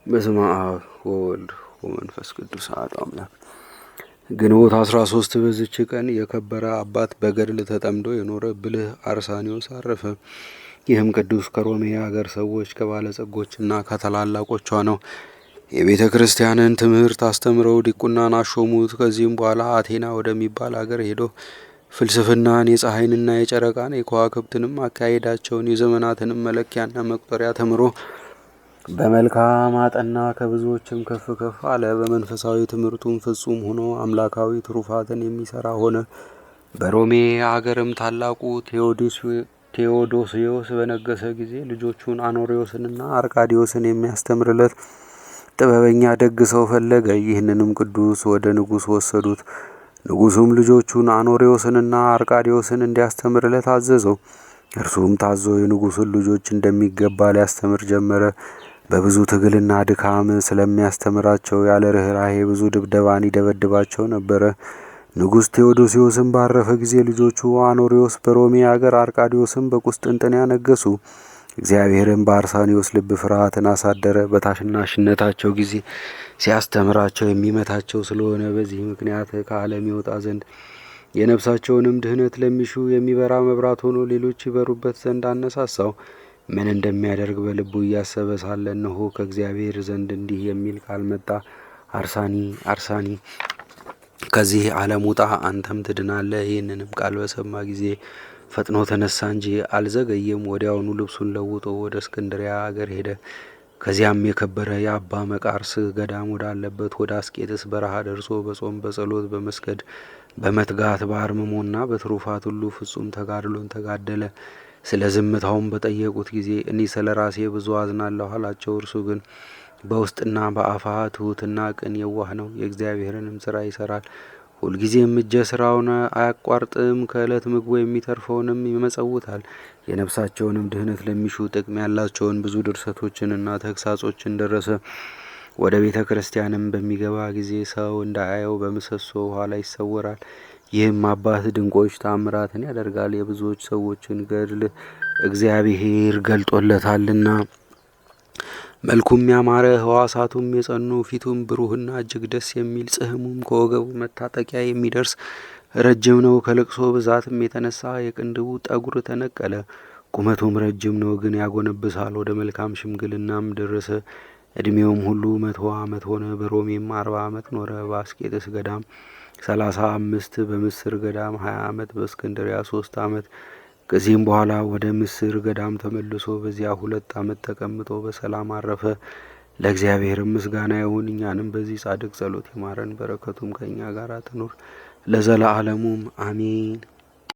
በስመ አብ ወወልድ ወመንፈስ ቅዱስ አሐዱ አምላክ። ግንቦት 13 በዚች ቀን የከበረ አባት በገድል ተጠምዶ የኖረ ብልህ አርሳኒዮስ አረፈ። ይህም ቅዱስ ከሮሜ ሀገር ሰዎች ከባለጸጎችና ከታላላቆቿ ነው። የቤተ ክርስቲያንን ትምህርት አስተምረው ዲቁናን አሾሙት። ከዚህም በኋላ አቴና ወደሚባል አገር ሄዶ ፍልስፍናን፣ የፀሐይንና የጨረቃን የከዋክብትንም አካሄዳቸውን የዘመናትንም መለኪያና መቁጠሪያ ተምሮ በመልካም አጠና። ከብዙዎችም ከፍ ከፍ አለ። በመንፈሳዊ ትምህርቱም ፍጹም ሆኖ አምላካዊ ትሩፋትን የሚሰራ ሆነ። በሮሜ አገርም ታላቁ ቴዎዶስዮስ በነገሰ ጊዜ ልጆቹን አኖሪዎስንና አርቃዲዮስን የሚያስተምርለት ጥበበኛ ደግ ሰው ፈለገ። ይህንንም ቅዱስ ወደ ንጉሥ ወሰዱት። ንጉሡም ልጆቹን አኖሪዎስንና አርቃዲዮስን እንዲያስተምርለት አዘዘው። እርሱም ታዞ የንጉሡን ልጆች እንደሚገባ ሊያስተምር ጀመረ። በብዙ ትግልና ድካም ስለሚያስተምራቸው ያለ ርኅራኄ ብዙ ድብደባን ይደበድባቸው ነበረ። ንጉሥ ቴዎዶስዮስም ባረፈ ጊዜ ልጆቹ አኖሪዎስ በሮሜ አገር፣ አርቃዲዮስም በቁስጥንጥንያ ነገሱ። እግዚአብሔርም በአርሳኒዮስ ልብ ፍርሃትን አሳደረ። በታናሽነታቸው ጊዜ ሲያስተምራቸው የሚመታቸው ስለሆነ በዚህ ምክንያት ከዓለም ይወጣ ዘንድ የነፍሳቸውንም ድህነት ለሚሹ የሚበራ መብራት ሆኖ ሌሎች ይበሩበት ዘንድ አነሳሳው። ምን እንደሚያደርግ በልቡ እያሰበ ሳለ እነሆ ከእግዚአብሔር ዘንድ እንዲህ የሚል ቃል መጣ። አርሳኒ ከዚህ ዓለም ውጣ፣ አንተም ትድናለህ። ይህንንም ቃል በሰማ ጊዜ ፈጥኖ ተነሳ እንጂ አልዘገየም። ወዲያውኑ ልብሱን ለውጦ ወደ እስክንድሪያ አገር ሄደ። ከዚያም የከበረ የአባ መቃርስ ገዳም ወዳለበት ወደ አስቄጥስ በረሃ ደርሶ በጾም በጸሎት በመስገድ በመትጋት በአርምሞና በትሩፋት ሁሉ ፍጹም ተጋድሎን ተጋደለ። ስለ ዝምታውም በጠየቁት ጊዜ እኔ ስለ ራሴ ብዙ አዝናለሁ አላቸው። እርሱ ግን በውስጥና በአፋ ትሑትና ቅን የዋህ ነው። የእግዚአብሔርንም ስራ ይሰራል። ሁልጊዜም እጀ ስራውን አያቋርጥም። ከዕለት ምግቡ የሚተርፈውንም ይመጸውታል። የነፍሳቸውንም ድህነት ለሚሹ ጥቅም ያላቸውን ብዙ ድርሰቶችንና ተግሳጾችን ደረሰ። ወደ ቤተ ክርስቲያንም በሚገባ ጊዜ ሰው እንዳያየው በምሰሶ ኋላ ይሰወራል። ይህም አባት ድንቆች ታምራትን ያደርጋል። የብዙዎች ሰዎችን ገድል እግዚአብሔር ገልጦለታልና። መልኩም ያማረ፣ ሕዋሳቱም የጸኑ፣ ፊቱም ብሩህና እጅግ ደስ የሚል፣ ጽሕሙም ከወገቡ መታጠቂያ የሚደርስ ረጅም ነው። ከልቅሶ ብዛትም የተነሳ የቅንድቡ ጠጉር ተነቀለ። ቁመቱም ረጅም ነው፣ ግን ያጎነብሳል። ወደ መልካም ሽምግልናም ደረሰ። ዕድሜውም ሁሉ 100 ዓመት ሆነ። በሮሜም 40 ዓመት ኖረ። በአስቄጥስ ገዳም 35፣ በምስር ገዳም 20 ዓመት፣ በእስክንድሪያ 3 ዓመት። ከዚህም በኋላ ወደ ምስር ገዳም ተመልሶ በዚያ 2 ዓመት ተቀምጦ በሰላም አረፈ። ለእግዚአብሔርም ምስጋና ይሁን። እኛንም በዚህ ጻድቅ ጸሎት ይማረን፣ በረከቱም ከእኛ ጋር ትኑር ለዘላለሙም አሜን።